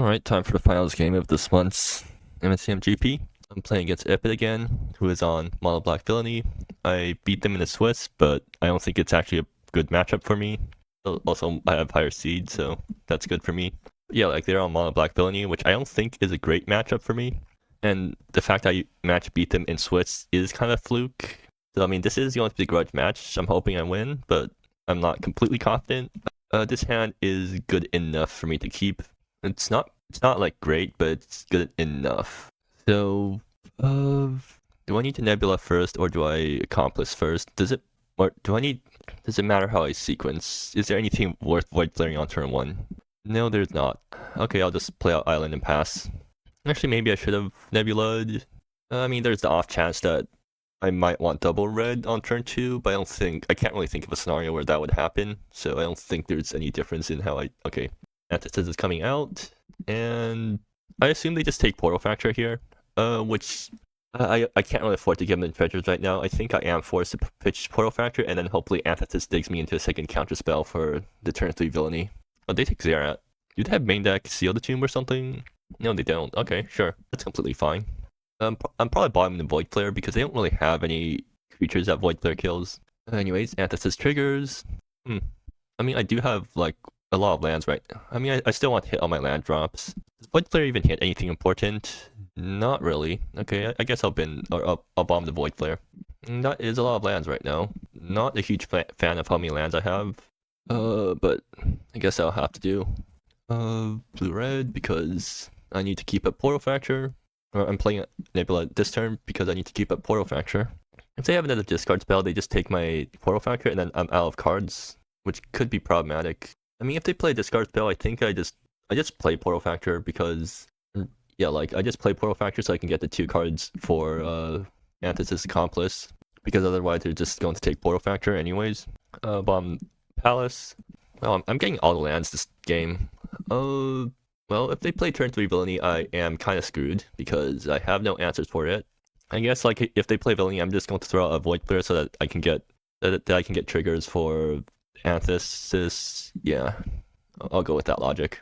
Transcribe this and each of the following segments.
Alright, time for the finals game of this month's MSEM GP. I'm playing against Epid again, who is on mono black Villainy. I beat them in the Swiss, but I don't think it's actually a good matchup for me. Also, I have higher seed, so that's good for me. But yeah, like they're on mono black Villainy, which I don't think is a great matchup for me. And the fact I beat them in Swiss is kind of fluke. So I mean, this is going to be a grudge match. I'm hoping I win, but I'm not completely confident. This hand is good enough for me to keep. It's not like great, but it's good enough. So, do I need to Nebula first or do I Accomplice first? Does it matter how I sequence? Is there anything worth void flaring on turn 1? No, there's not. Okay, I'll just play out Island and pass. Actually, maybe I should have Nebula'd. I mean, there's the off chance that I might want double red on turn 2, but I can't really think of a scenario where that would happen, so I don't think there's any difference in how okay. Antithesis is coming out, and I assume they just take Portal Factor here, which I can't really afford to give them treasures right now. I think I am forced to pitch Portal Factor, and then hopefully Antithesis digs me into a second counter spell for the turn 3 Villainy. Oh, they take Zirrktide. Do they have main deck Seal the Tomb or something? No, they don't. Okay, sure. That's completely fine. I'm probably bottoming the Void Flare because they don't really have any creatures that Void Flare kills. Anyways, Antithesis triggers. I mean, I do have, like, a lot of lands right now. I mean, I still want to hit all my land drops. Does Void Flare even hit anything important? Not really. Okay, I guess I'll bomb the Void Flare. And that is a lot of lands right now. Not a huge fan of how many lands I have. But I guess I'll have to do blue-red because I need to keep up Portal Factor. Or I'm playing Nebula this turn because I need to keep up Portal Factor. If they have another discard spell, they just take my Portal Factor and then I'm out of cards, which could be problematic. I mean, if they play a discard spell, I think I just play Portal Factor because, yeah, like, I just play Portal Factor so I can get the 2 cards for Antithesis Accomplice, because otherwise they're just going to take Portal Factor anyways. Bomb Palace. Well, I'm getting all the lands this game. Well, if they play turn 3 Villainy, I am kind of screwed because I have no answers for it. I guess, like, if they play Villainy, I'm just going to throw out a Void Flare so that I can get triggers for Antithesis. Yeah, I'll go with that logic.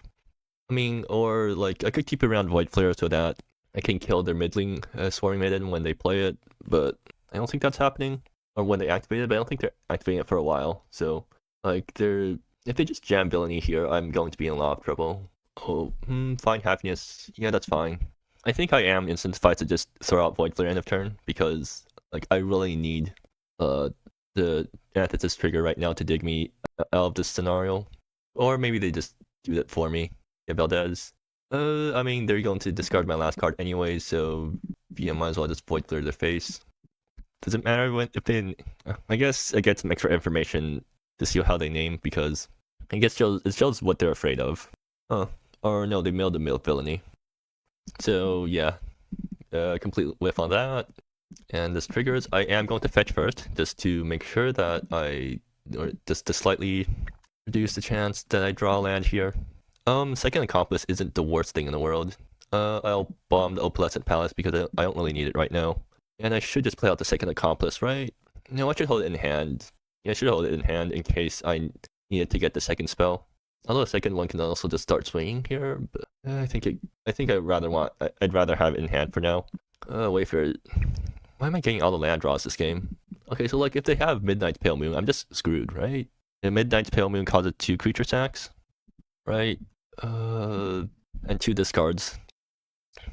I mean, or like I could keep around Void Flare so that I can kill their middling Swarming Maiden when they play it, but I don't think that's happening. Or when they activate it, but I don't think they're activating it for a while. So, like, if they just jam Villainy here, I'm going to be in a lot of trouble. Oh, fine happiness. Yeah, that's fine. I think I am incentivized to just throw out Void Flare end of turn because, like, I really need the Antithesis trigger right now to dig me out of this scenario. Or maybe they just do that for me. Yeah, Valdez. I mean, they're going to discard my last card anyway, so yeah, might as well just Void Flare their face. Does it matter if they... I guess I get some extra information to see how they name, because I guess it shows what they're afraid of. Or no, they milled the Villainy. So yeah, complete whiff on that. And this triggers, I am going to fetch first, just to make sure that just to slightly reduce the chance that I draw a land here. Second Accomplice isn't the worst thing in the world. I'll bomb the Opalescent Palace because I don't really need it right now. And I should just play out the second Accomplice, right? No, I should hold it in hand. Yeah, I should hold it in hand in case I needed to get the second spell. Although the second one can also just start swinging here, but I'd rather have it in hand for now. Wait for it. Why am I getting all the land draws this game? Okay, so like if they have Midnight's Pale Moon, I'm just screwed, right? And Midnight's Pale Moon causes 2 creature sacks, right? And 2 discards.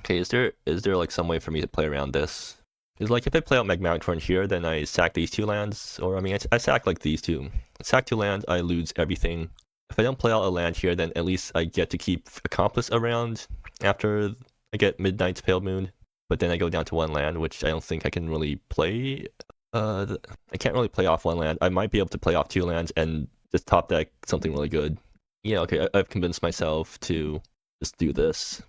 Okay, is there like some way for me to play around this? Because like if I play out Magmatic Torrent here, then I sack these 2 lands, or I mean I sack like these 2. I sack 2 lands, I lose everything. If I don't play out a land here, then at least I get to keep Accomplice around after I get Midnight's Pale Moon. But then I go down to 1 land, which I don't think I can really play. I can't really play off 1 land. I might be able to play off 2 lands and just top deck something really good. Yeah, okay, I've convinced myself to just do this.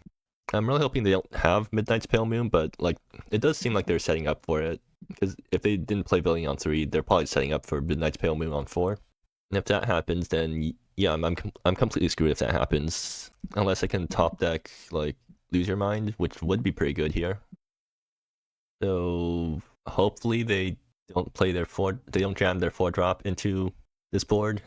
I'm really hoping they don't have Midnight's Pale Moon, but like it does seem like they're setting up for it. Because if they didn't play Villainy on 3, they're probably setting up for Midnight's Pale Moon on 4. And if that happens, then yeah, I'm completely screwed if that happens. Unless I can top deck like Lose Your Mind, which would be pretty good here. So hopefully they don't jam their 4-drop into this board.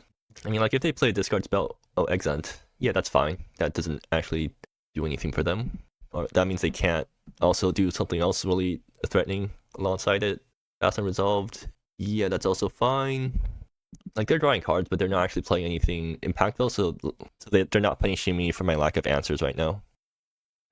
I mean, like if they play a discard spell, Exant, yeah, that's fine. That doesn't actually do anything for them. Or that means they can't also do something else really threatening alongside it. That's unresolved. Yeah, that's also fine. Like, they're drawing cards, but they're not actually playing anything impactful, so they're not punishing me for my lack of answers right now.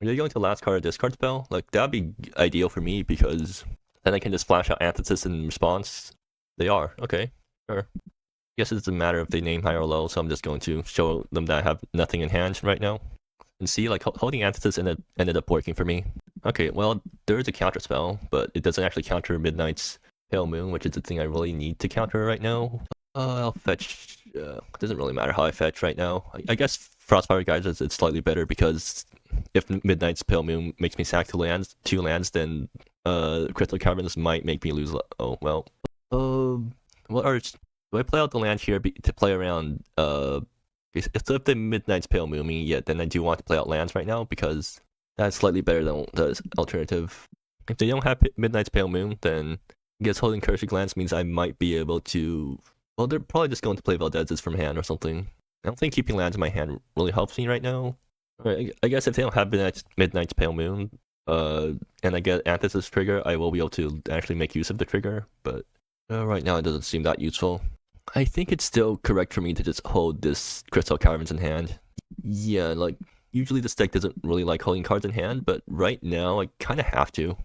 Are they going to last card or discard spell? Like, that'd be ideal for me, because then I can just flash out Antithesis in response. They are. Okay, sure. I guess it doesn't matter if they name high or low, so I'm just going to show them that I have nothing in hand right now. And see, like, holding Antithesis ended up working for me. Okay, well, there is a counter spell, but it doesn't actually counter Midnight's Pale Moon, which is the thing I really need to counter right now. I'll fetch. Doesn't really matter how I fetch right now. I guess Frostfire Geysers it's slightly better, because if Midnight's Pale Moon makes me sack two lands, then Crystal Caverns might make me lose. Oh well. What are? Do I play out the land here to play around? If the Midnight's Pale Moon me, yeah, then I do want to play out lands right now, because that's slightly better than the alternative. If they don't have Midnight's Pale Moon, then I guess holding Cursing Glance means I might be able to. Well, they're probably just going to play Valdez's from hand or something. I don't think keeping lands in my hand really helps me right now. Alright, I guess if they don't have Midnight's Pale Moon, and I get Antithesis trigger, I will be able to actually make use of the trigger, but right now it doesn't seem that useful. I think it's still correct for me to just hold this Crystal Caverns in hand. Yeah, like, usually this deck doesn't really like holding cards in hand, but right now I kind of have to.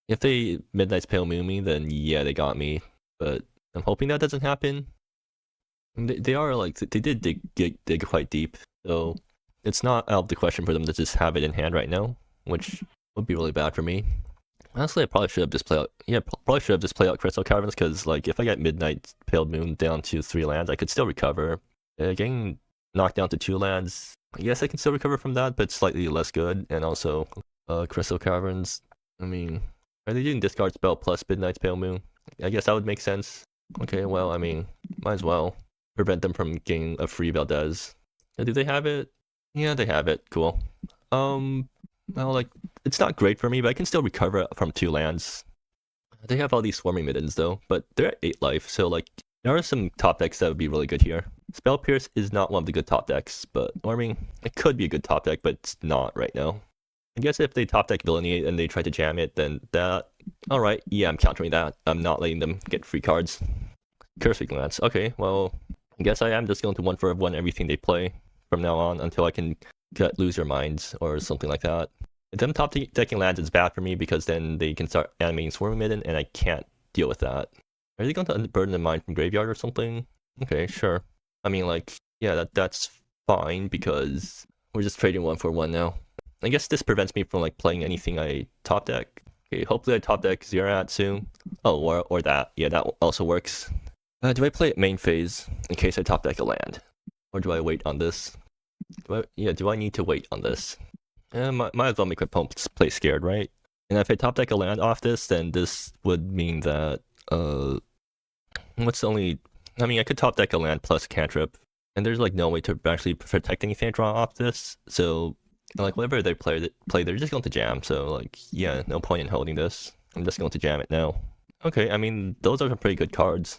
If they Midnight's Pale Moon me, then yeah, they got me, but I'm hoping that doesn't happen. They are like, they did dig quite deep, so it's not out of the question for them to just have it in hand right now, which would be really bad for me. Honestly, I probably should have just played out. Yeah, probably should have just played out Crystal Caverns, because like if I get Midnight Pale Moon down to 3 lands, I could still recover. Getting knocked down to 2 lands, I guess I can still recover from that, but slightly less good. And also, Crystal Caverns. I mean, are they doing discard spell plus Midnight's Pale Moon? I guess that would make sense. Okay, well, I mean, might as well prevent them from getting a free Valdez. Do they have it? Yeah, they have it. Cool. Well, like, it's not great for me, but I can still recover from 2 lands. They have all these Swarming Middens, though, but they're at 8 life, so, like, there are some top decks that would be really good here. Spell Pierce is not one of the good top decks, but, or I mean, it could be a good top deck, but it's not right now. I guess if they top deck Villainy and they try to jam it, then that... Alright, yeah, I'm countering that. I'm not letting them get free cards. Cursing Glance. Okay, well, I guess I am just going to 1-for-1 everything they play from now on until I can Lose Your Minds or something like that. If them top decking lands is bad for me, because then they can start animating Swarming Midden, and I can't deal with that. Are they going to Unburden the Mind from Graveyard or something? Okay, sure. I mean, like, yeah, that's fine, because we're just trading 1-for-1 now. I guess this prevents me from like playing anything I top deck. Okay, hopefully I top deck Zirrktide soon. Oh, or that. Yeah, that also works. Do I play it main phase in case I top deck a land? Or do I wait on this? Do I need to wait on this? Might as well make my opponent play scared, right? And if I top deck a land off this, then this would mean that, what's the only... I mean, I could top deck a land plus cantrip, and there's like no way to actually protect anything I draw off this, so, like, whatever they play, they're just going to jam, so, like, yeah, no point in holding this. I'm just going to jam it now. Okay, I mean, those are some pretty good cards.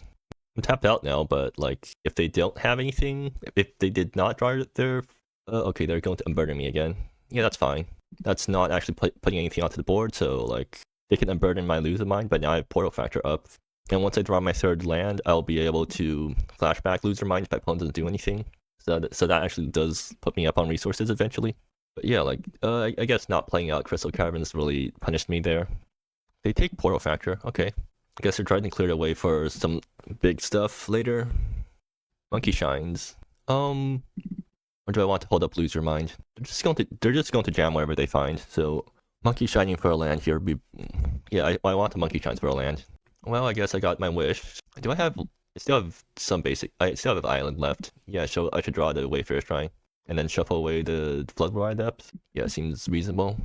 I'm tapped out now, but, like, if they don't have anything, if they did not draw their... okay, they're going to unburden me again. Yeah, that's fine. That's not actually putting anything onto the board, so, like, they can unburden my Lose of Mine, but now I have Portal Factor up. And once I draw my 3rd land, I'll be able to flashback Lose Your Mind if my opponent doesn't do anything. So that actually does put me up on resources eventually. But yeah, like, I guess not playing out Crystal Caverns really punished me there. They take Portal Factor, okay. I guess they're trying to clear the way for some big stuff later. Monkey Shines. Or do I want to hold up Lose Your Mind? They're just going to jam whatever they find. So Monkey Shining for a land here would be... Yeah, I want the Monkey Shines for a land. Well, I guess I got my wish. I still have some basic... I still have Island left. Yeah, so I should draw the Wayfarer's Shrine. And then shuffle away the Floodwire Depth. Yeah, seems reasonable.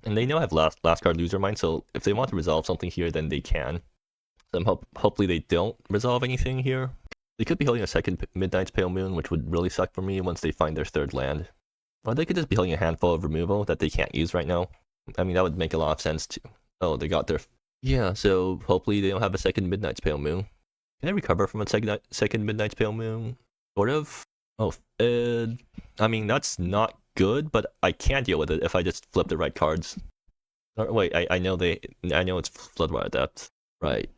And they now have last card Lose Your Mind, so if they want to resolve something here, then they can. So hopefully they don't resolve anything here. They could be holding a 2nd Midnight's Pale Moon, which would really suck for me once they find their 3rd land. Or they could just be holding a handful of removal that they can't use right now. I mean, that would make a lot of sense too. Oh, they got their... Yeah, so hopefully they don't have a 2nd Midnight's Pale Moon. Can I recover from a 2nd Midnight's Pale Moon? Sort of. Oh, I mean, that's not good, but I can deal with it if I just flip the right cards. Or, wait, I know it's Floodwater Depth. Right.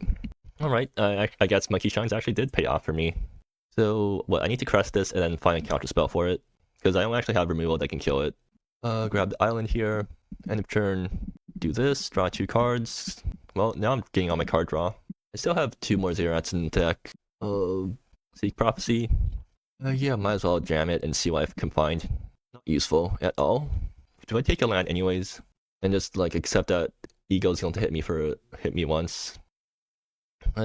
Alright, I guess Monkey Shines actually did pay off for me. So, what, I need to crest this and then find a counter spell for it. Because I don't actually have removal that can kill it. Grab the island here, end of turn, do this, draw 2 cards. Well, now I'm getting on my card draw. I still have 2 more Zirrats in the deck. Seek Prophecy. Yeah, might as well jam it and see what I can find. Not useful at all. Do I take a land anyways? And just like accept that Ego's going to hit me once.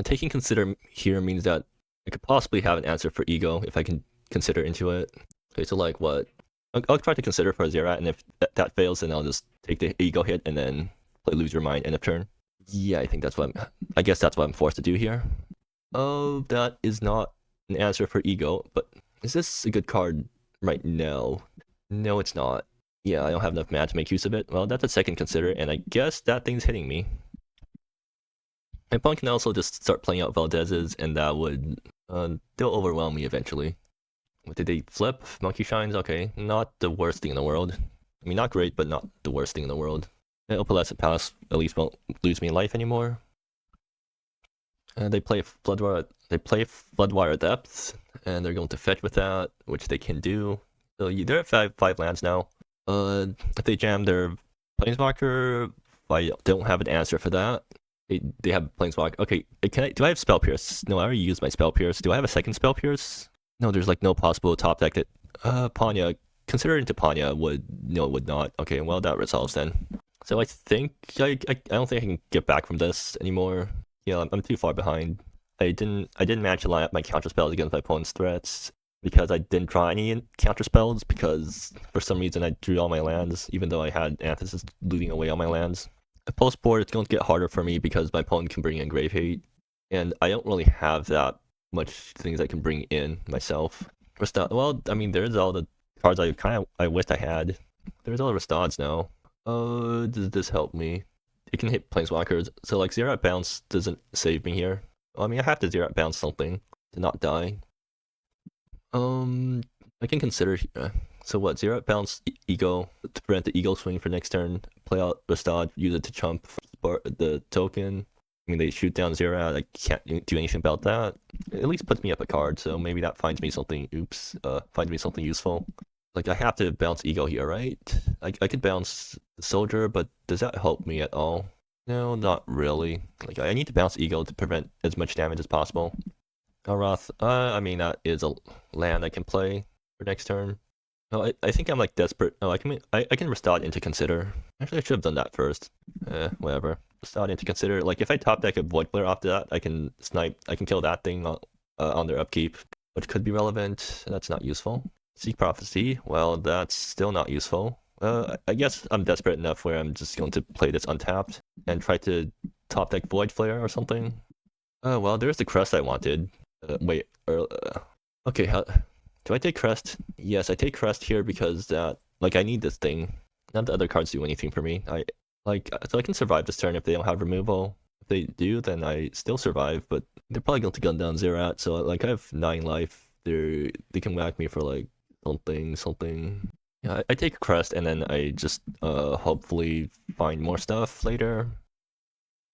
Taking Consider here means that I could possibly have an answer for Ego if I can consider into it. Okay, so like what? I'll try to consider for a Zirrat, and if that fails, then I'll just take the Ego hit and then play Lose Your Mind end of turn. Yeah, I guess that's what I'm forced to do here. Oh, that is not an answer for Ego, but is this a good card right now? No, it's not. Yeah, I don't have enough mana to make use of it. Well, that's a second Consider, and I guess that thing's hitting me. My opponent can also just start playing out Valdez's, and that would they'll overwhelm me eventually. What did they flip? Monkey Shines? Okay, not the worst thing in the world. I mean, not great, but not the worst thing in the world. Opalescent Palace at least won't lose me life anymore. They play Floodwire Depth, and they're going to fetch with that, which they can do. So they're at 5 lands now. If they jam their Planeswalker, I don't have an answer for that. They have Planeswalker. Okay, do I have Spell Pierce? No, I already used my Spell Pierce. Do I have a second Spell Pierce? No, there's like no possible top deck that Panya, considering to Panya would not. Okay, well that resolves then. So I think I don't think I can get back from this anymore. Yeah, I'm too far behind. I didn't manage to line up my counter spells against my opponent's threats because I didn't draw any counter spells because for some reason I drew all my lands even though I had Anthesis looting away all my lands. Post board, it's going to get harder for me because my opponent can bring in Grave Hate, and I don't really have that much things I can bring in myself. Well, I mean, there's all the cards I wished I had. There's all the Restauds now. Does this help me? It can hit Planeswalkers, so like Zirrat Bounce doesn't save me here. Well, I mean, I have to Zirrat Bounce something to not die. I can consider. So what? Zirrat Bounce Ego to prevent the Eagle swing for next turn. Play out Restad, use it to chump the token. I mean, they shoot down Zirrat. I can't do anything about that. It at least puts me up a card, so maybe that finds me something. Finds me something useful. Like I have to bounce Ego here, right? I could bounce the Soldier, but does that help me at all? No, not really. Like I need to bounce Ego to prevent as much damage as possible. Arath, I mean that is a land I can play for next turn. Oh, I think I'm like desperate. Oh, I can Restart into Consider. Actually, I should have done that first. Whatever. Restart into Consider. Like if I top deck a Void Flare after that, I can kill that thing on their upkeep, which could be relevant. That's not useful. Seek Prophecy. Well, that's still not useful. I guess I'm desperate enough where I'm just going to play this untapped and try to top deck Void Flare or something. Well, there's the crest I wanted. Okay, do I take Crest? Yes, I take Crest here because I need this thing. None of the other cards do anything for me. So I can survive this turn if they don't have removal. If they do, then I still survive, but they're probably going to gun down Zirrat, so like I have 9 life. They can whack me for like something. Yeah, I take a Crest and then I just hopefully find more stuff later.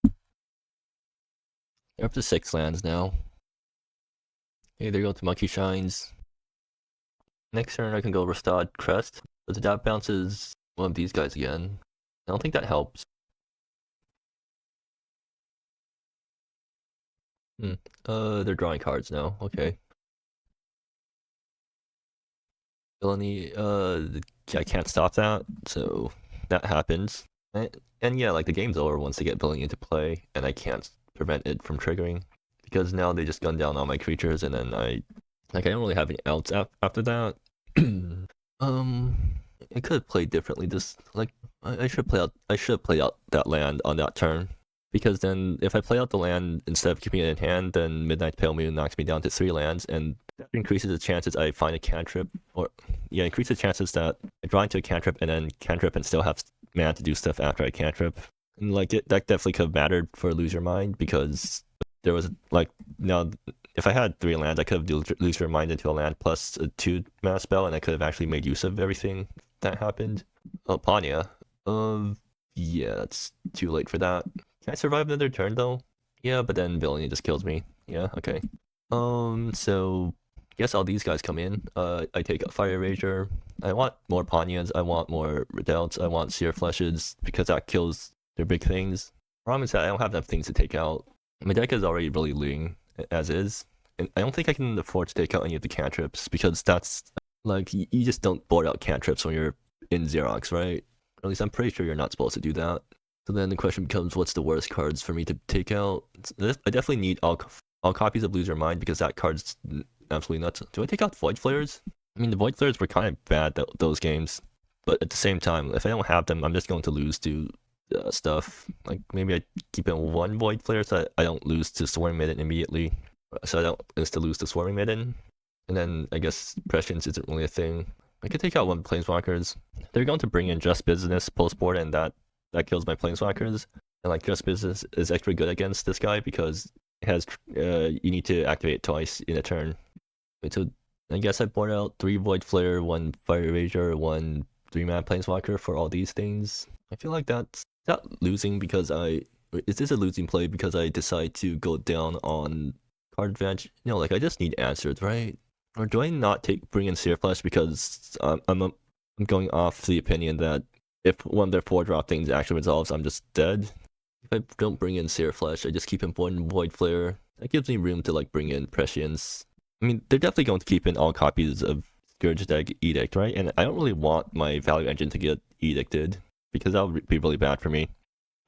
They're up to 6 lands now. Okay, there go to Monkey Shines. Next turn I can go Restad Crest, but that bounces one of these guys again. I don't think that helps. They're drawing cards now. Okay. Villainy, I can't stop that, so that happens. And yeah, like the game's over once they get Villainy into play, and I can't prevent it from triggering. Because now they just gun down all my creatures, and then I don't really have any outs after that. I could have played differently. Just like I should have played out that land on that turn. Because then if I play out the land instead of keeping it in hand, then Midnight Pale Moon knocks me down to 3 lands, and that increases the chances I find a cantrip, increases the chances that I draw into a cantrip and then cantrip and still have mana to do stuff after I cantrip. And like that definitely could have mattered for Lose Your Mind, because there was if I had 3 lands, I could have Lose Your Mind into a land plus a 2 mana spell, and I could have actually made use of everything that happened. Oh, Panya. Yeah, it's too late for that. Can I survive another turn though? Yeah, but then Villainy just kills me. Yeah, okay. So guess all these guys come in. I take a Fire Rager. I want more Panyas, I want more Redoubts, I want Seer Fleshes, because that kills their big things. Problem is that I don't have enough things to take out. My deck is already really looting as is. And I don't think I can afford to take out any of the cantrips, because that's like, you just don't board out cantrips when you're in Xerox, right? Or at least I'm pretty sure you're not supposed to do that. So then the question becomes, what's the worst cards for me to take out? I definitely need all copies of Lose Your Mind, because that card's absolutely nuts. Do I take out Void Flares? I mean, the Void Flares were kind of bad those games, but at the same time, if I don't have them, I'm just going to lose to stuff. Like, maybe I keep in one Void Flare so I don't lose to Swarming Maiden immediately, so I don't lose to Swarming Maiden. And then I guess Prescience isn't really a thing. I could take out one Planeswalkers. They're going to bring in Just Business post-board, and that kills my Planeswalkers. And like, Just Business is extra good against this guy because it has you need to activate it twice in a turn. So I guess I board out 3 Void Flare, 1 Fire Rager, 1 3-mana Planeswalker for all these things. I feel like that's not losing because is this a losing play because I decide to go down on card advantage? No, like, I just need answers, right? Or do I not bring in Seer Flesh because I'm going off the opinion that if one of their 4-drop things actually resolves, I'm just dead? If I don't bring in Seer Flesh, I just keep in one Void Flare. That gives me room to like bring in Prescience. I mean, they're definitely going to keep in all copies of Zirrktide Edict, right? And I don't really want my value engine to get edicted, because that would be really bad for me.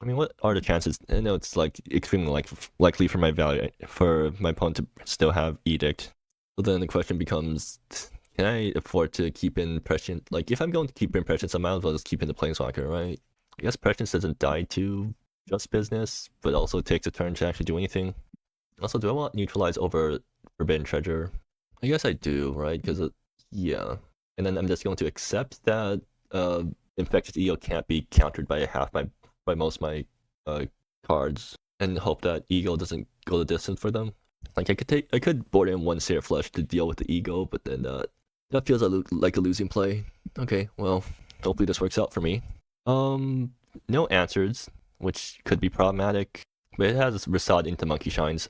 I mean, what are the chances? I know it's like extremely likely for my opponent to still have Edict. So then the question becomes, can I afford to keep in Prescience? Like, if I'm going to keep in Prescience, I might as well just keep in the Planeswalker, right? I guess Prescience doesn't die to Just Business, but also takes a turn to actually do anything. Also, do I want Neutralize over Forbidden Treasure? I guess I do, right? Because, yeah. And then I'm just going to accept that Infectious Ego can't be countered by by most of my cards, and hope that Ego doesn't go the distance for them. Like, I could board in 1 Seer Flesh to deal with the Ego, but then that feels like a losing play. Okay, well, hopefully this works out for me. No answers, which could be problematic, but it has Rasad into Monkey Shines.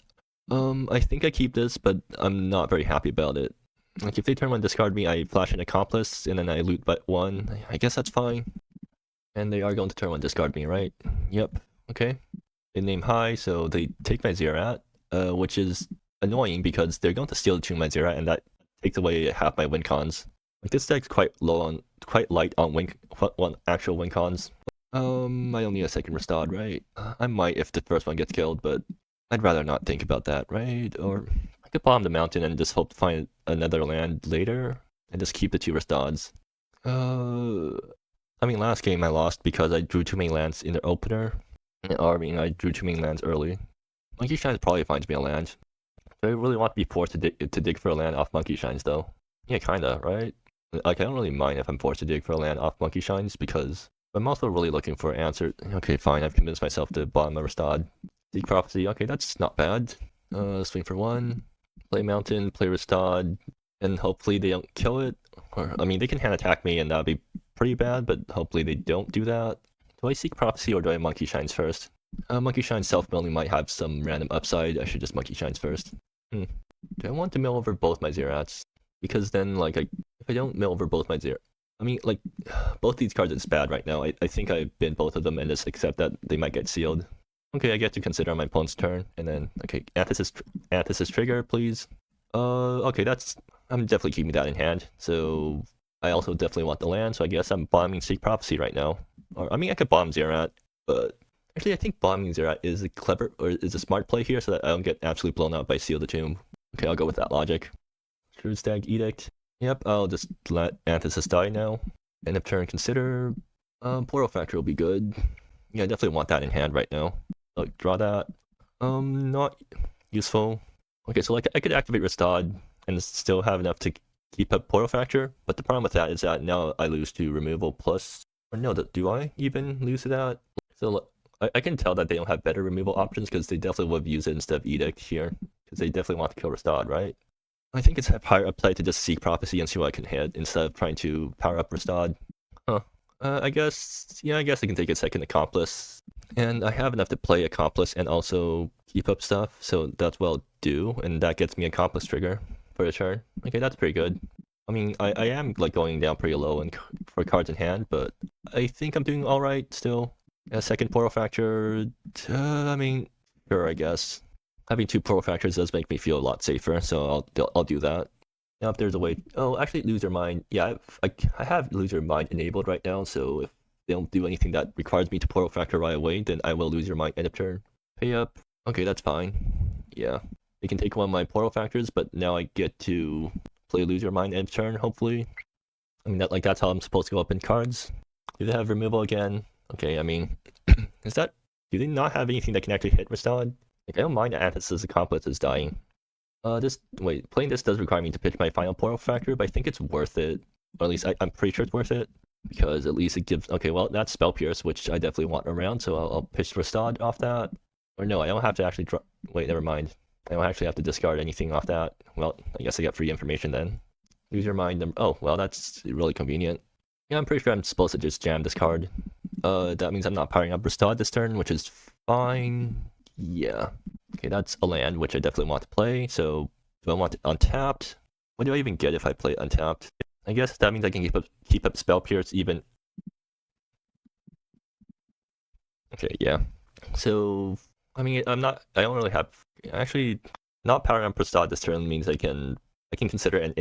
I think I keep this, but I'm not very happy about it. Like, if they turn 1 discard me, I flash an Accomplice, and then I loot but 1. I guess that's fine. And they are going to turn 1 discard me, right? Yep, okay. They name high, so they take my Zirrat, which is annoying because they're going to steal 2 my Zirrat, and that takes away half my win cons. Like, this deck's quite light on actual win cons. I don't need a second Restad, right? I might if the first one gets killed, but I'd rather not think about that, right? Or I could bomb the mountain and just hope to find another land later, and just keep the 2 Restads. I mean, last game I lost because I drew too many lands in the opener. Or, I mean, I drew too many lands early. Monkey Shines probably finds me a land. Do I really want to be forced to dig for a land off Monkey Shines, though? Yeah, kinda, right? Like, I don't really mind if I'm forced to dig for a land off Monkey Shines, because I'm also really looking for an answer. Okay, fine, I've convinced myself to bomb a Restad. Seek Prophecy, okay, that's not bad. Swing for 1, play Mountain, play Restad, and hopefully they don't kill it. Or, I mean, they can hand attack me and that'd be pretty bad, but hopefully they don't do that. Do I Seek Prophecy or do I Monkey Shines first? Monkey Shines self-milling might have some random upside. I should just Monkey Shines first. Do I want to mill over both my Zirrats? Because then, like, if I don't mill over both my Zirrats, I mean, like, both these cards are bad right now. I think I bin both of them and just accept that they might get sealed. Okay, I get to consider on my opponent's turn, and then, okay, Anthesis trigger, please. Okay, I'm definitely keeping that in hand, so I also definitely want the land, so I guess I'm bombing Seek Prophecy right now. Or, I mean, I could bomb Zirrat, but actually I think bombing Zirrat is a smart play here, so that I don't get absolutely blown out by Seal the Tomb. Okay, I'll go with that logic. Shrewd Stag Edict. Yep, I'll just let Anthesis die now. End of turn, consider. Portal Factor will be good. Yeah, I definitely want that in hand right now. I'll draw that. Not useful. Okay, so like I could activate Restad and still have enough to keep up Portal Factor, but the problem with that is that now I lose to removal plus. Or no, do I even lose to that? So I can tell that they don't have better removal options because they definitely would have used it instead of Edict here, because they definitely want to kill Restad, right? I think it's higher upside to just Seek Prophecy and see what I can hit instead of trying to power up Restad. I guess, yeah, I guess I can take a second Accomplice. And I have enough to play Accomplice and also keep up stuff, so that's what I'll do, and that gets me Accomplice trigger for a turn. Okay, that's pretty good. I mean, I am like going down pretty low for cards in hand, but I think I'm doing alright still. A second Portal Fracture, I mean, sure, I guess. Having two Portal Fractures does make me feel a lot safer, so I'll do that. Now, if there's a way, oh, actually, Lose Your Mind. Yeah, I have Lose Your Mind enabled right now, so if they don't do anything that requires me to Portal Fracture right away, then I will lose your mind end of turn. Pay up. Okay, that's fine. Yeah. They can take one of my Portal Fractures, but now I get to play Lose Your Mind end of turn, hopefully. I mean, that's how I'm supposed to go up in cards. Do they have removal again? Okay, I mean, do they not have anything that can actually hit Restad? Like, I don't mind that Anthus' Accomplice is dying. Playing this does require me to pitch my final Portal Fracture, but I think it's worth it. Or at least I'm pretty sure it's worth it. Because at least it gives, okay, well, that's Spell Pierce, which I definitely want around, so I'll pitch Restad off that. Or no, I don't have to actually draw, wait, never mind. I don't actually have to discard anything off that. Well, I guess I got free information then. Lose your mind, oh, well, that's really convenient. Yeah, I'm pretty sure I'm supposed to just jam this card. That means I'm not powering up Restad this turn, which is fine. Yeah. Okay, that's a land, which I definitely want to play, so do I want it untapped? What do I even get if I play untapped? I guess that means I can keep up Spell Pierce even. Okay, yeah. So, I mean, I don't really have, actually, not powering up Prasad this turn means I can consider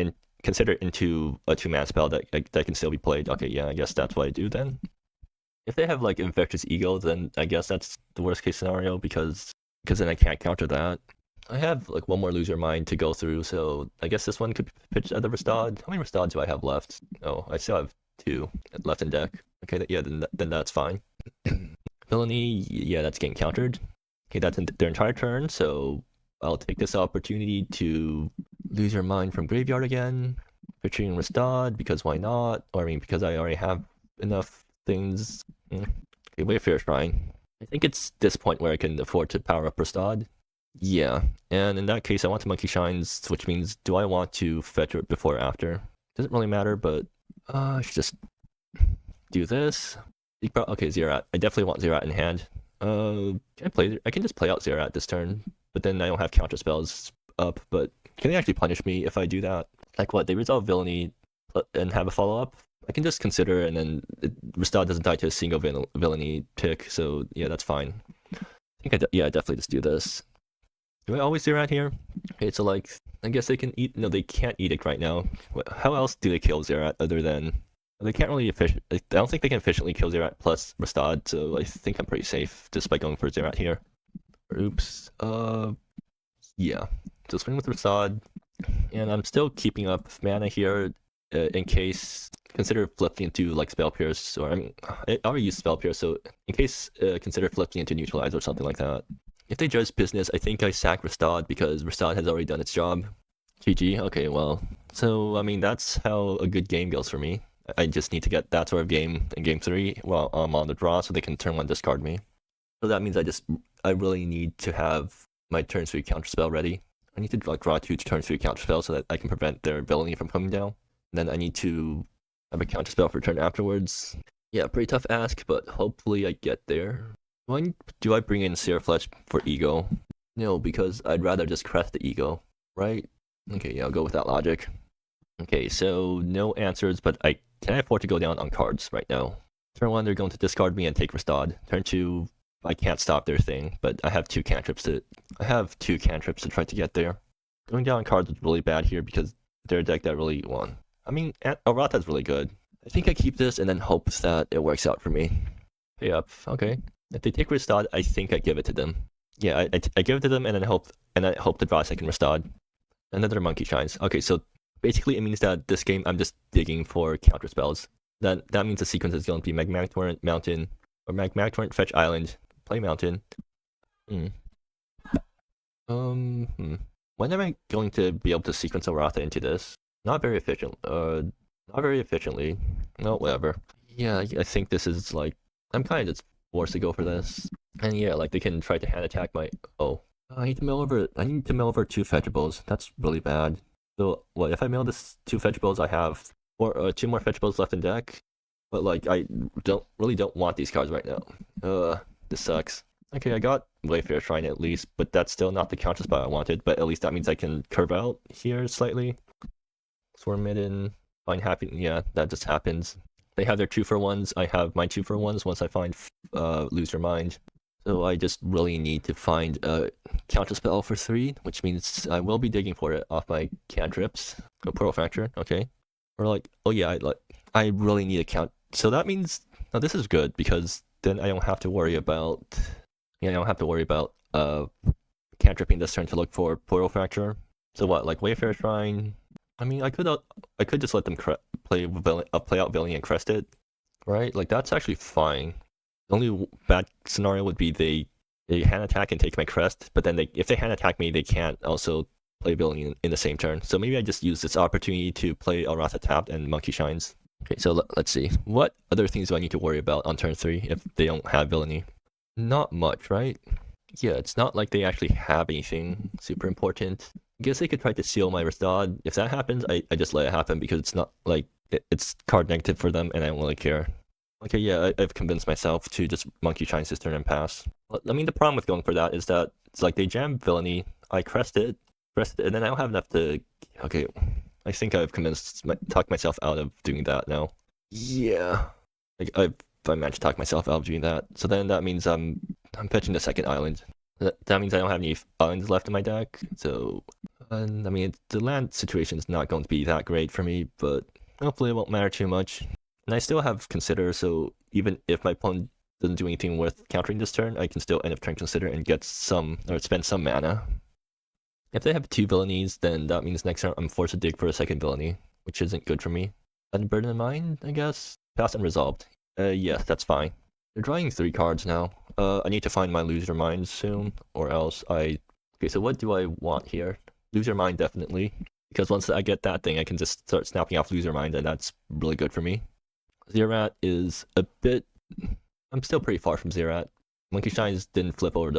consider it into a 2-mana spell that can still be played. Okay, yeah, I guess that's what I do then. If they have like Infectious Ego, then I guess that's the worst case scenario because then I can't counter that. I have like one more Lose Your Mind to go through, so I guess this one could pitch other Restad. How many Restads do I have left? Oh, I still have 2 left in deck. Okay, yeah, then that's fine. Villainy, yeah, that's getting countered. Okay, that's their entire turn, so I'll take this opportunity to Lose Your Mind from Graveyard again. Pitching Restad, because why not? Or I mean, because I already have enough things. Okay, Wayfarer Shrine. I think it's this point where I can afford to power up Restad. Yeah, and in that case, I want to Monkey Shines, which means do I want to fetch it before or after? Doesn't really matter, but I should just do this. Okay, Zirrat. I definitely want Zirrat in hand. I can just play out Zirrat this turn, but then I don't have counter spells up. But can they actually punish me if I do that? Like what? They resolve Villainy and have a follow up. I can just consider, and then Restad doesn't die to a single Villainy tick. So yeah, that's fine. I think I definitely just do this. Do I always Zirrat here? Okay, so like, I guess they can eat. No, they can't Edict right now. How else do they kill Zirrat other than? They can't really I don't think they can efficiently kill Zirrat plus Restad, so I think I'm pretty safe just by going for Zirrat here. Oops. Yeah. So swing with Restad, and I'm still keeping up mana here in case. Consider flipping into like Spell Pierce, or I mean, I already used Spell Pierce, so in case consider flipping into Neutralize or something like that. If they judge business, I think I sack Restad because Restad has already done its job. GG. Okay, well, so I mean that's how a good game goes for me. I just need to get that sort of game in game 3 while I'm on the draw so they can turn 1 discard me. So that means I really need to have my turn 3 counterspell ready. I need to like draw 2 turn 3 counterspells so that I can prevent their Villainy from coming down. And then I need to have a counterspell for turn afterwards. Yeah, pretty tough ask, but hopefully I get there. Do I bring in Seer Fletch for Ego? No, because I'd rather just crest the Ego, right? Okay, yeah, I'll go with that logic. Okay, so no answers, but can I afford to go down on cards right now? Turn 1, they're going to discard me and take Restad. Turn 2, I can't stop their thing, but I have 2 cantrips to try to get there. Going down on cards is really bad here because they're a deck that really won. I mean, Arata's really good. I think I keep this and then hope that it works out for me. Pay up, okay. If they take Restad, I think I give it to them. Yeah, I give it to them and then I hope to draw a second Restad. Another Monkey Shines. Okay, so basically, it means that this game I'm just digging for counter spells. That means the sequence is going to be Magmatic Torrent, Mountain, or Magmatic Torrent, Fetch Island, play Mountain. When am I going to be able to sequence Arata into this? Not very efficient. Not very efficiently. No, whatever. Yeah, I think this is like I'm kind of just forced to go for this. And yeah, like they can try to hand attack my. Oh, I need to mill over 2 fetchables. That's really bad. So what if I mill this 2 fetchables? I have 2 more fetchables left in deck. But like, I don't want these cards right now. This sucks. Okay, I got Wayfarer Shrine at least, but that's still not the counter spell I wanted. But at least that means I can curve out here slightly. Swarm Midden, find happy. Yeah, that just happens. They have their 2-for-1s. I have my 2-for-1s once I find Lose Your Mind. So I just really need to find a counterspell for 3, which means I will be digging for it off my cantrips. Oh, Portal Fracture, okay. Or like, oh yeah, I really need a count. So that means, now this is good because then I don't have to worry about, I don't have to worry about cantripping this turn to look for Portal Fracture. So what, like Wayfarer Shrine? I mean, I could just let them play out Villainy and crest it, right? Like that's actually fine. The only bad scenario would be they hand attack and take my crest, but then if they hand attack me, they can't also play Villainy in the same turn. So maybe I just use this opportunity to play Alrata tapped and Monkey Shines. Okay, so let's see. What other things do I need to worry about on turn 3 if they don't have Villainy? Not much, right? Yeah, it's not like they actually have anything super important. I guess they could try to seal my Ristad. If that happens, I just let it happen because it's not like it's card negative for them and I don't really care. Okay, yeah, I've convinced myself to just Monkey Shine this turn and pass. I mean, the problem with going for that is that it's like they jam Villainy, I crest it, and then I don't have enough to... Okay, I think I've talked myself out of doing that now. Yeah, I managed to talk myself out of doing that. So then that means I'm fetching the second island. That means I don't have any islands left in my deck. So, I mean, the land situation is not going to be that great for me, but hopefully it won't matter too much. And I still have Consider, so even if my opponent doesn't do anything worth countering this turn, I can still end up turn Consider and get some, or spend some mana. If they have 2 Villainies, then that means next turn I'm forced to dig for a second Villainy, which isn't good for me. Unburden in Mind, I guess? Pass Unresolved. Yes, that's fine. They're drawing 3 cards now. I need to find my Lose Your Mind soon, or else Okay, so what do I want here? Lose Your Mind, definitely. Because once I get that thing, I can just start snapping off Lose Your Mind, and that's really good for me. Zirrktide is a bit... I'm still pretty far from Zirrktide. Monkey Shines didn't flip over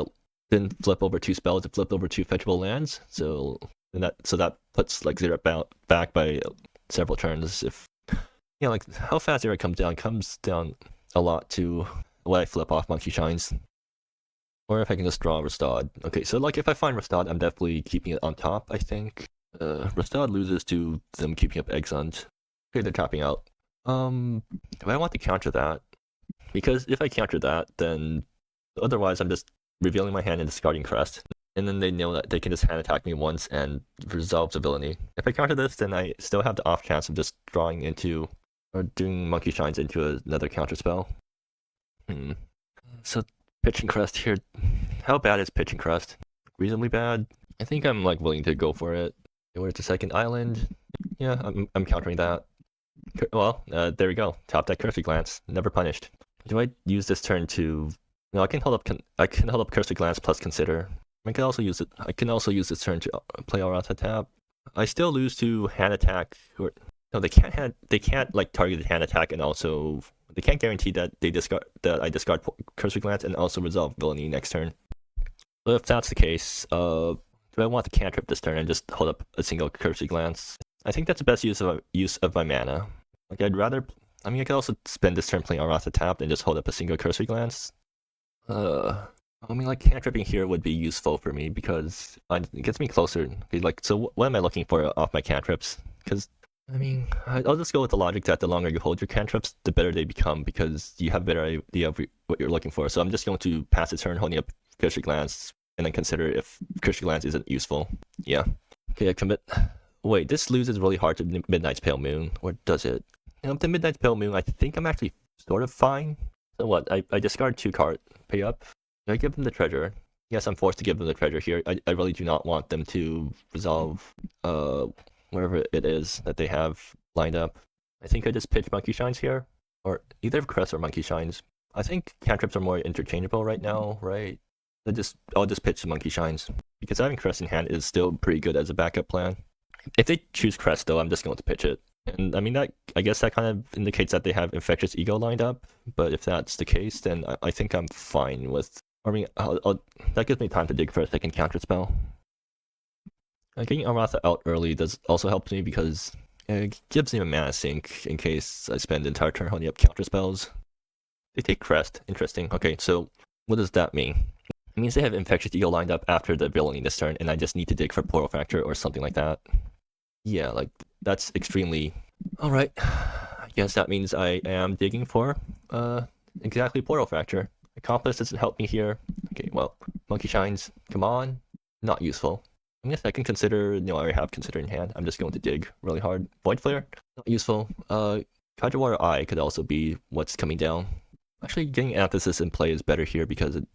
2 spells, it flipped over 2 fetchable lands, so that puts like Zirrktide back by several turns. If like how fast Zirrktide comes down a lot to what I flip off Monkey Shines. Or if I can just draw Ristad. Okay, so like if I find Ristad, I'm definitely keeping it on top, I think. Ristad loses to them keeping up Exhunt. Okay, they're tapping out. Do I want to counter that? Because if I counter that, then otherwise I'm just revealing my hand and discarding Crest. And then they know that they can just hand attack me once and resolve the Villainy. If I counter this, then I still have the off chance of just drawing into, or doing Monkey Shines into another counter spell. So pitching Crest here. How bad is pitching Crest? Reasonably bad. I think I'm like willing to go for it. Where's the second island? Yeah, I'm countering that. Well, there we go. Top deck Cursory Glance. Never punished. Do I use this turn to... No, I can hold up Cursory Glance plus Consider. I can also use this turn to play Alrata tap. I still lose to hand attack. No, they can't like target the hand attack, and also they can't guarantee that I discard Cursory Glance and also resolve Villainy next turn. But if that's the case, do I want to cantrip this turn and just hold up a single Cursory Glance? I think that's the best use of my mana. Like I could also spend this turn playing Alrata tapped and just hold up a single Cursory Glance. I mean, like cantripping here would be useful for me because it gets me closer. Like, so what am I looking for off my cantrips? Because I mean, I'll just go with the logic that the longer you hold your cantrips, the better they become because you have a better idea of what you're looking for. So I'm just going to pass the turn holding up Cursory Glance and then consider if Cursory Glance isn't useful. Yeah. Okay, I commit. Wait, this loses really hard to Midnight's Pale Moon, or does it? To Midnight's Pale Moon, I think I'm actually sort of fine. So what? I discard 2 cards, pay up. Do I give them the treasure? Yes, I'm forced to give them the treasure here. I really do not want them to resolve wherever it is that they have lined up. I think I just pitch Monkey Shines here, or either Crest or Monkey Shines. I think cantrips are more interchangeable right now, right? I'll just pitch the Monkey Shines because having Crest in hand is still pretty good as a backup plan. If they choose Crest, though, I'm just going to pitch it. And I mean, I guess that kind of indicates that they have Infectious Ego lined up. But if that's the case, then I think I'm fine with... I mean, that gives me time to dig for a second counter spell. Getting Alrata out early also helps me because It gives him a mana sink in case I spend the entire turn holding up counter spells. They take Crest. Interesting. Okay, so what does that mean? It means they have Infectious Eagle lined up after the Villainy this turn, and I just need to dig for Portal Fracture or something like that. Yeah, like, that's extremely... Alright, I guess that means I am digging for, exactly Portal Fracture. Accomplice doesn't help me here. Okay, well, Monkey Shines, come on. Not useful. I guess I can consider, no, I already have considered in hand. I'm just going to dig really hard. Void Flare, not useful. Kajiwara Eye could also be what's coming down. Actually, getting Anthesis in play is better here because it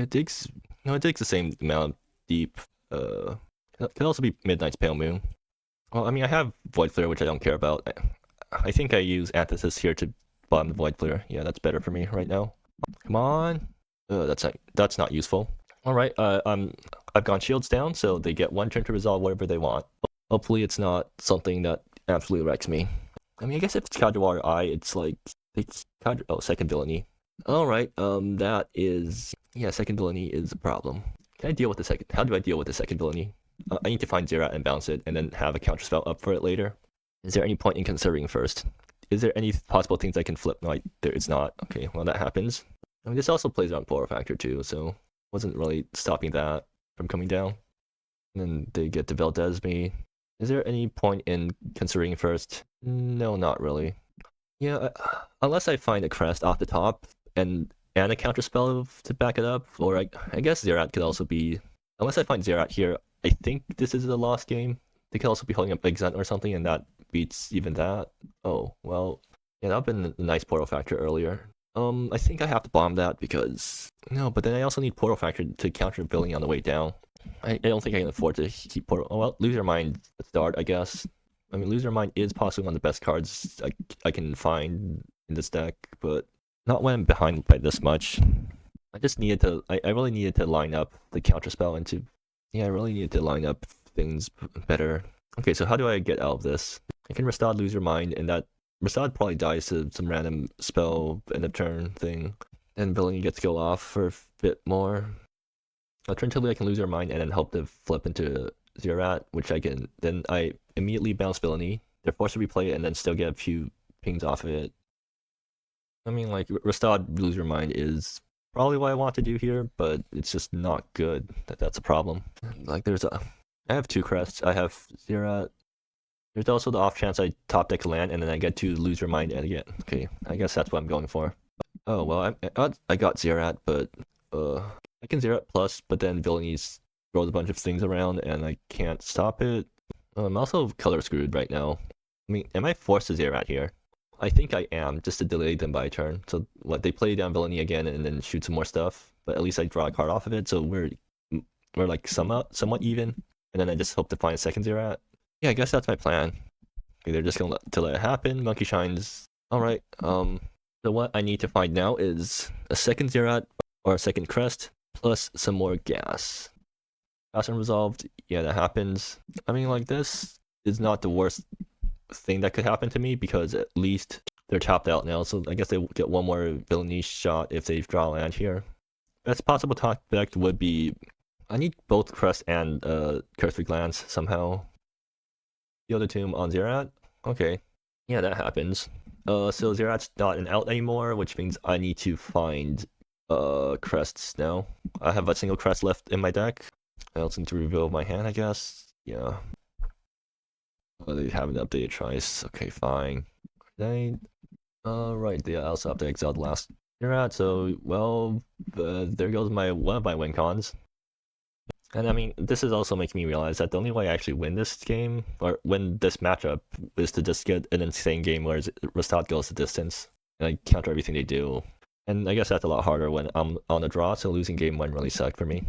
digs, it digs the same amount deep. Could also be Midnight's Pale Moon. Well, I mean, I have Void Flare, which I don't care about. I think I use Anthesis here to bottom the Void Flare. Yeah, that's better for me right now. Come on. That's not useful. All right, I've gone shields down, so they get one turn to resolve whatever they want. Hopefully, it's not something that absolutely wrecks me. I mean, I guess if it's Kajiwara Eye, it's like second Villainy. All right, that is second Villainy is a problem. Can I deal with the second? How do I deal with the second Villainy? I need to find Zirrkt and bounce it, and then have a counterspell up for it later. Is there any point in considering first? Is there any possible things I can flip? No, there is not. Okay, well that happens. I mean, this also plays around Portal Factor too, so wasn't really stopping that from coming down. And then they get to Valdez me. Is there any point in considering first? No, not really. Yeah, unless I find a crest off the top and a counterspell to back it up, or I guess Zirrkt could also be. Unless I find Zirrkt here, I think this is a lost game. They could also be holding up Exent or something, and that beats even that. Oh, well, yeah, that would have been a nice Portal Factor earlier. I think I have to bomb that because... No, but then I also need Portal Factor to counter Villainy on the way down. I don't think I can afford to keep Portal... Oh, well, Lose Your Mind start, I guess. I mean, Lose Your Mind is possibly one of the best cards I can find in this deck, but not when I'm behind by this much. I just needed to... I really needed to line up the counterspell into... Yeah, I really needed to line up things better. Okay, so how do I get out of this? I can Restad Lose Your Mind, and that Restad probably dies to some random spell end of turn thing. Then Villainy gets to go off for a bit more. Alternatively, I can Lose Your Mind and then help to flip into Zirrkt, which I can. Then I immediately bounce Villainy. They're forced to replay it and then still get a few pings off of it. I mean, like, Restad Lose Your Mind is probably what I want to do here, but it's just not good. That's a problem. Like, I have two crests. I have Zirrkt. There's also the off chance I top deck a land and then I get to Lose Your Mind and again. Okay, I guess that's what I'm going for. Oh, well, I got Zirrkt, but I can Zirrkt plus, but then Villainy throws a bunch of things around and I can't stop it. I'm also color screwed right now. I mean, am I forced to Zirrkt here? I think I am, just to delay them by a turn. So what, they play down Villainy again and then shoot some more stuff, but at least I draw a card off of it, so we're like somewhat even. And then I just hope to find a second Zirrkt. Yeah, I guess that's my plan. Okay, they're just gonna let it happen. Monkey Shines. Alright, so what I need to find now is a second Zirrkt or a second crest, plus some more gas. Gas unresolved, yeah, that happens. I mean, like, this is not the worst thing that could happen to me, because at least they're tapped out now, so I guess they get one more Villainy shot if they draw land here. Best possible top deck would be... I need both crest and cursory glance somehow. The other tomb on Zirrkt? Okay. Yeah, that happens. So Zirrakt's not an out anymore, which means I need to find crests now. I have a single crest left in my deck. I also need to reveal my hand, I guess. Yeah. Oh, they haven't updated Trice. Okay, fine. Right, they also have to exile the last Zirrkt, so, well, there goes one of my win cons. And I mean, this is also making me realize that the only way I actually win this game, or win this matchup, is to just get an insane game where Restad goes the distance, and I counter everything they do. And I guess that's a lot harder when I'm on a draw, so losing game 1 really sucked for me.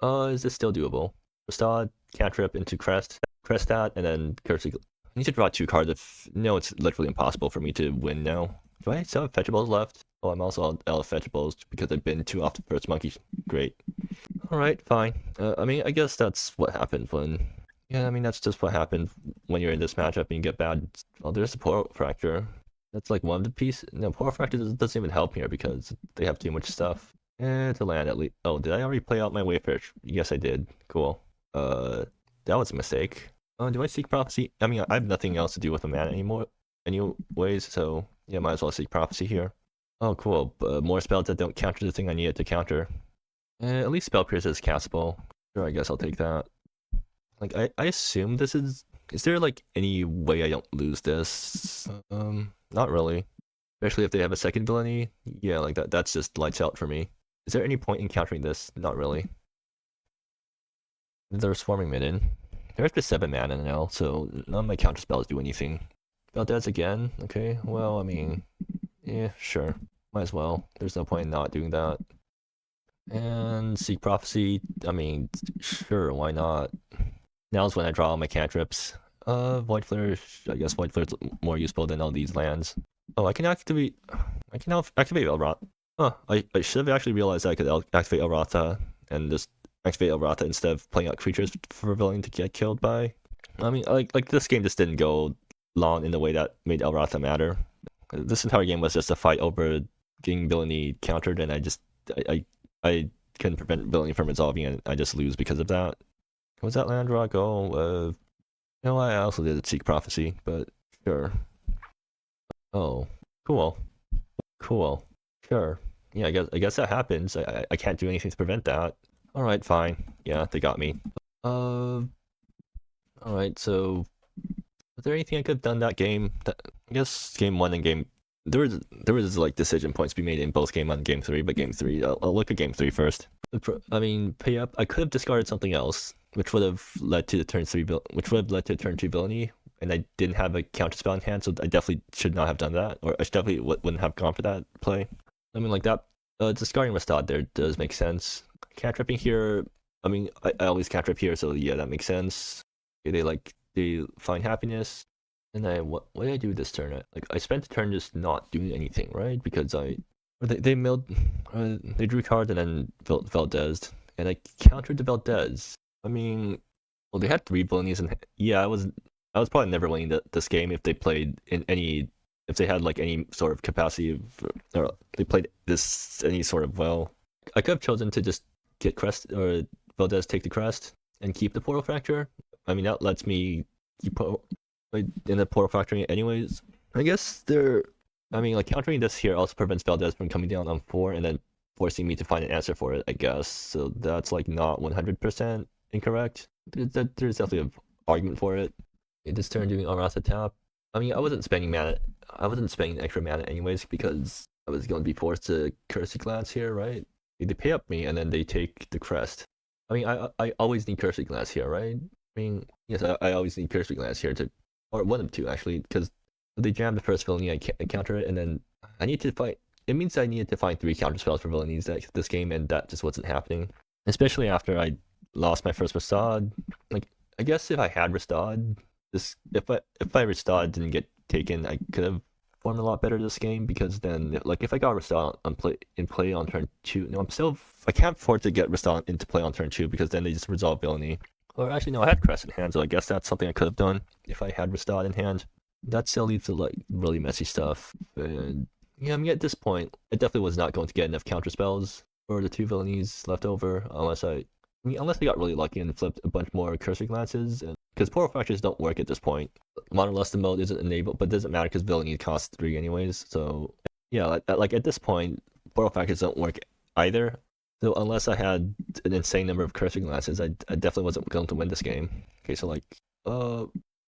Is this still doable? Restad, cantrip into crest that, and then curse. I need to draw 2 cards if... No, it's literally impossible for me to win now. Do I still have fetchables left? Oh, I'm also out of fetchables because I've been too off the first monkey. Great. Alright, fine. I mean, I guess that's what happened when... Yeah, I mean, that's just what happened when you're in this matchup and you get bad... Oh, there's the Portal Fracture. That's like one of the pieces... No, Portal Fracture doesn't even help here because they have too much stuff. To land at least... Oh, did I already play out my Wayfarer? Yes, I did. Cool. That was a mistake. Do I Seek Prophecy? I mean, I have nothing else to do with the mana anymore, anyways, so yeah, might as well Seek Prophecy here. Oh, cool. More spells that don't counter the thing I need it to counter. At least Spell Pierce is castable. Sure, I guess I'll take that. Like, I assume this is... Is there, like, any way I don't lose this? Not really. Especially if they have a second Villainy. Yeah, like, that's just lights out for me. Is there any point in countering this? Not really. They're Swarming Midden. There's just 7 mana now, so none of my counter spells do anything. Valdez again? Okay, well, I mean... Yeah, sure. Might as well. There's no point in not doing that. And Seek Prophecy, I mean, sure, why not? Now's when I draw all my cantrips. Void Flare, I guess Void Flare's more useful than all these lands. Oh, I can activate Elrata. Huh, I should have actually realized I could activate Elrata and just activate Elrata instead of playing out creatures for Villainy to get killed by. I mean, like this game just didn't go long in the way that made Elrata matter. This entire game was just a fight over getting Villainy countered, and I couldn't prevent Villainy from resolving, and I just lose because of that. Was that land draw goal? No, I also did Seek Prophecy, but sure. Oh, cool. Cool. Sure. Yeah, I guess that happens. I can't do anything to prevent that. Alright, fine. Yeah, they got me. Alright, so was there anything I could have done that game? I guess game 1 and game... There was like decision points to be made in both game 1 and game 3, but game 3, I'll look at game 3 first. I mean, pay up. I could have discarded something else, which would have led to the turn 2 Villainy, and I didn't have a counter spell in hand, so I definitely should not have done that, or I definitely wouldn't have gone for that play. I mean, like that, discarding Restad there does make sense. Cantripping here, I mean, I always cantrip here, so yeah, that makes sense. They find happiness. And what did I do this turn? I spent the turn just not doing anything, right? Because they milled, they drew cards and then Valdez, and I countered the Valdez. I mean, well, they had 3 Villainies, and yeah, I was probably never winning this game if they played if they had like any sort of capacity or they played this any sort of well. I could have chosen to just get crest or Valdez take the crest and keep the Portal Fracture. I mean, that lets me keep in the Portal Fracturing anyways. I guess I mean, like, countering this here also prevents Valdez from coming down on 4 and then forcing me to find an answer for it, I guess. So that's, like, not 100% incorrect. There's definitely an argument for it. This turn doing Arasa tap. I mean, I wasn't spending extra mana anyways because I was going to be forced to Cursed Glance here, right? They pay up me and then they take the crest. I mean, I always need Cursed Glance here, right? I mean, yes, I always need Cursed Glance here to... Or one of 2, actually, because they jam the first Villainy, I counter it, and then I need to fight. It means I needed to find 3 counter spells for Villainies this game, and that just wasn't happening. Especially after I lost my first Restad. Like, I guess if I had Restad, if I Restad didn't get taken, I could have performed a lot better this game, because then, like, if I got Restad in play on turn 2, no, I can't afford to get Restad into play on turn 2, because then they just resolve Villainy. Or actually, no, I had Crest in hand, so I guess that's something I could have done if I had Restad in hand. That still leads to, like, really messy stuff. And yeah, I mean, at this point, I definitely was not going to get enough counter spells for the 2 Villainies left over, unless I got really lucky and flipped a bunch more Cursor Glances. Because Portal Fractures don't work at this point. Modern Lusted mode isn't enabled, but it doesn't matter because Villainy costs 3 anyways. So yeah, like at this point, Portal Fractures don't work either. So unless I had an insane number of Cursor Glances, I definitely wasn't going to win this game. Okay, so like,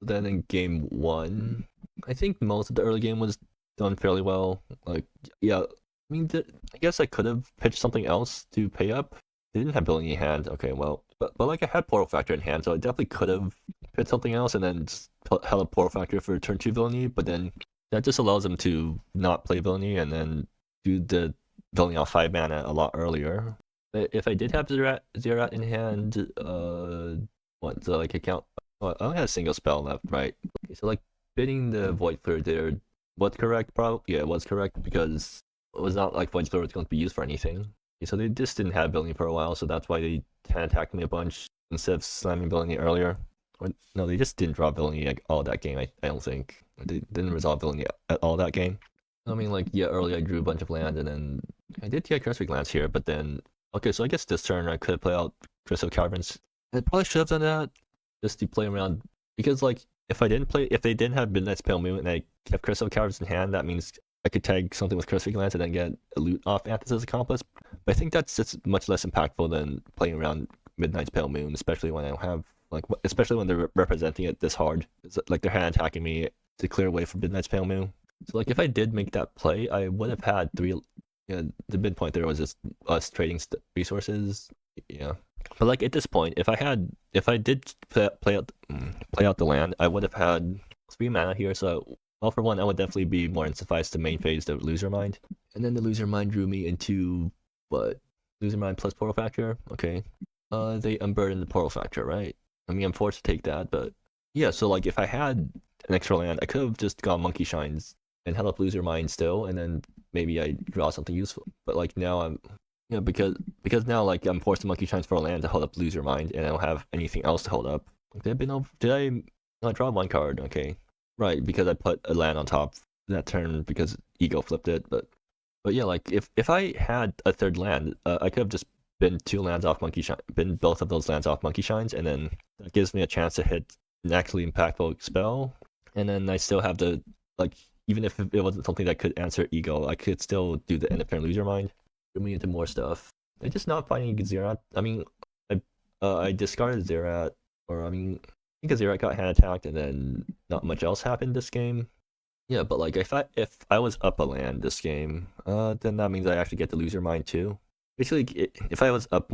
then in game 1, I think most of the early game was done fairly well. Like, yeah, I mean, I guess I could have pitched something else to pay up. They didn't have Villainy in hand. Okay, well, but like I had Portal Factor in hand, so I definitely could have pitched something else and then just held a Portal Factor for turn 2 Villainy. But then that just allows them to not play Villainy and then do the Villainy off 5 mana a lot earlier. If I did have Zirrktide in hand, so like account. Well, I only had a single spell left, right? Okay, so like bidding the Void Flare there was correct, probably. Yeah, it was correct because it was not like Void Flare was going to be used for anything. Okay, so they just didn't have Villainy for a while, so that's why they kind of attacked me a bunch instead of slamming Villainy earlier. Or, no, they just didn't draw Villainy like, all that game. I don't think they didn't resolve Villainy at all that game. I mean, like, yeah, early I drew a bunch of land and then I did get Cursor Glance here, but then okay, so I guess this turn I could play out Crystal Caverns. I probably should have done that just to play around because like if they didn't have Midnight's Pale Moon and I kept Crystal cards in hand, that means I could tag something with Crystal Glance and then get a loot off Anthus' Accomplice. But I think that's just much less impactful than playing around Midnight's Pale Moon, especially when I don't have especially when they're representing it this hard. It's like they're hand attacking me to clear away from Midnight's Pale Moon. So like if I did make that play, I would have had three. The midpoint there was just us trading resources. Yeah, but like at this point, if I did play out the land, I would have had 3 mana here. So well, for one, I would definitely be more incentivized to main phase the Loser Mind, and then the Loser Mind drew me into what? Loser Mind plus Portal Factor. Okay, they unburden the Portal Factor, right? I mean, I'm forced to take that, but yeah. So like if I had an extra land, I could have just gone Monkey Shines and held up Loser Mind still, and then maybe I draw something useful. But like now I'm, because now like I'm forced to Monkey Shines for a land to hold up Loser Mind, and I don't have anything else to hold up. Like, did I? No, I draw 1 card. Okay, right, because I put a land on top that turn because Ego flipped it. But yeah, like if I had a 3rd land, I could have just been 2 lands off Monkey Shine, been both of those lands off Monkey Shines, and then that gives me a chance to hit an actually impactful spell, and then I still have the like. Even if it wasn't something that could answer Ego, I could still do the end of turn Loser Mind. Bring me into more stuff. I'm just not finding Zirrktide. I mean, I discarded Zirrktide, or I mean, I think Zirrktide got hand attacked, and then not much else happened this game. Yeah, but like if I was up a land this game, then that means I actually get the Loser Mind too. Basically, if I was up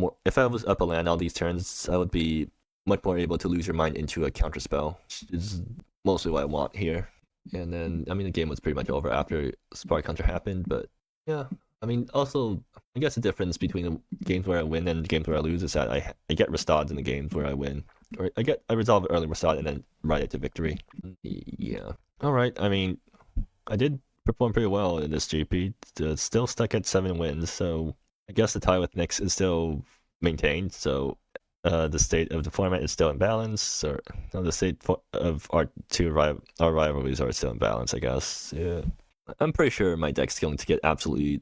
a land all these turns, I would be much more able to Loser Mind into a counter spell, which is mostly what I want here. And then, I mean, the game was pretty much over after Spark Hunter happened, but yeah. I mean, also, I guess the difference between the games where I win and the games where I lose is that I get Restauds in the games where I win. Or I resolve early Restaud and then ride it to victory. Yeah. Alright, I mean, I did perform pretty well in this GP. Still stuck at 7 wins, so I guess the tie with Nyx is still maintained, so the state of the format is still in balance, or no, the state of our rivalries are still in balance, I guess. Yeah, I'm pretty sure my deck's going to get absolutely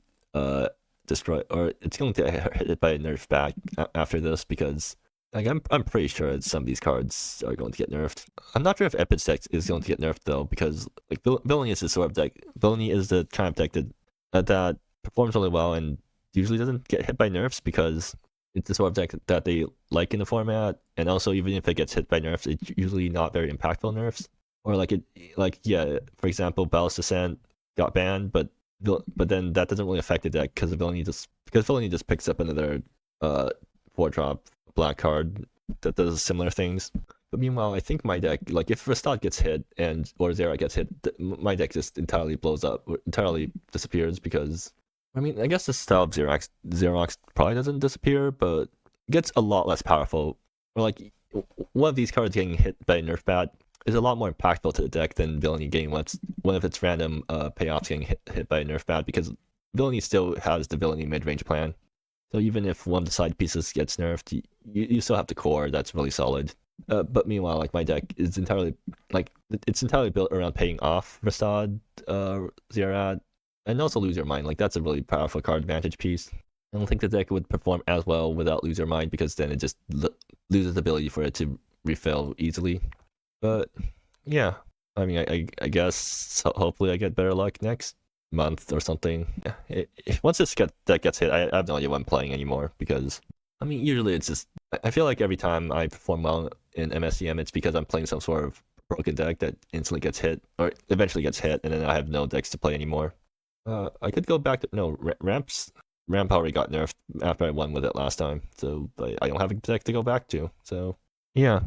destroyed, or it's going to get hit by a nerf back after this, because like I'm pretty sure some of these cards are going to get nerfed. I'm not sure if Epid's deck is going to get nerfed though, because like Villainy is the sort of deck. Villainy is the kind of deck that performs really well and usually doesn't get hit by nerfs because it's the sort of deck that they like in the format, and also even if it gets hit by nerfs, it's usually not very impactful nerfs. Or yeah, for example, Ballast Descent got banned, but then that doesn't really affect the deck because Villainy just picks up another 4-drop black card that does similar things. But meanwhile, I think my deck, like if Restad gets hit or Zirrktide gets hit, my deck just entirely blows up, entirely disappears because. I mean, I guess the style of Xerox probably doesn't disappear, but gets a lot less powerful. Or like, one of these cards getting hit by a nerf bat is a lot more impactful to the deck than Villainy getting one of its random payoffs getting hit by a nerf bat, because Villainy still has the Villainy mid-range plan. So even if one of the side pieces gets nerfed, you still have the core that's really solid. But meanwhile, like my deck is entirely built around paying off Restad, Zirrktide, and also Loser Mind. Like that's a really powerful card advantage piece. I don't think the deck would perform as well without Loser Mind, because then it just loses the ability for it to refill easily. But yeah, I mean, I guess hopefully I get better luck next month or something. Once this deck gets hit, I have no idea what I'm playing anymore, because I mean, usually it's just, I feel like every time I perform well in MSEM, it's because I'm playing some sort of broken deck that instantly gets hit, or eventually gets hit, and then I have no decks to play anymore. I could go back to, no, Ramp already got nerfed after I won with it last time, so I don't have a deck to go back to, so yeah.